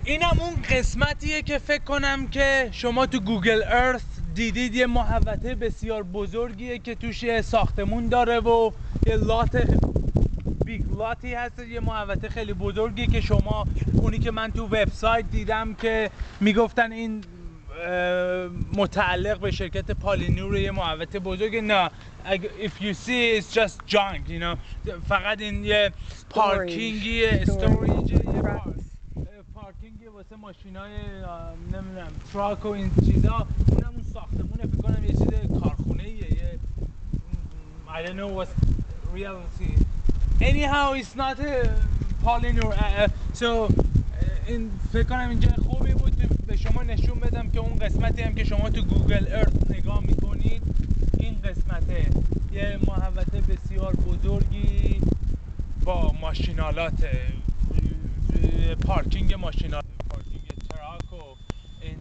اینم اون قسمتیه که فکر کنم که شما تو گوگل ارث دیدید، یه محوطه بسیار بزرگیه که توش یه ساختمون داره و یه بیگ لاتی هست، یه محوطه خیلی بزرگی که شما، اونی که من تو وبسایت دیدم که میگفتن این متعلق به شرکت پالینور، یه محوطه بزرگه. نه، if you see it's just junk, you know. فقط این یه پارکینگیه، استوریجه، یه پارکینگیه واسه ماشینای نمیدونم تراک و این چیزا. اونم اون ساختمونه، فکر کنم یه چیز کارخونه‌ایه، یه I don't know what's reality. Anyhow, it's not Paulinur. So این فکر کنم اینجا خوبی بود به شما نشون بدم که اون قسمتی هم که شما تو گوگل ارث نگاه میکنید، این قسمته یه محوطه بسیار بزرگی با ماشینالات، پارکینگ ماشینالات، پارکینگ تراک و این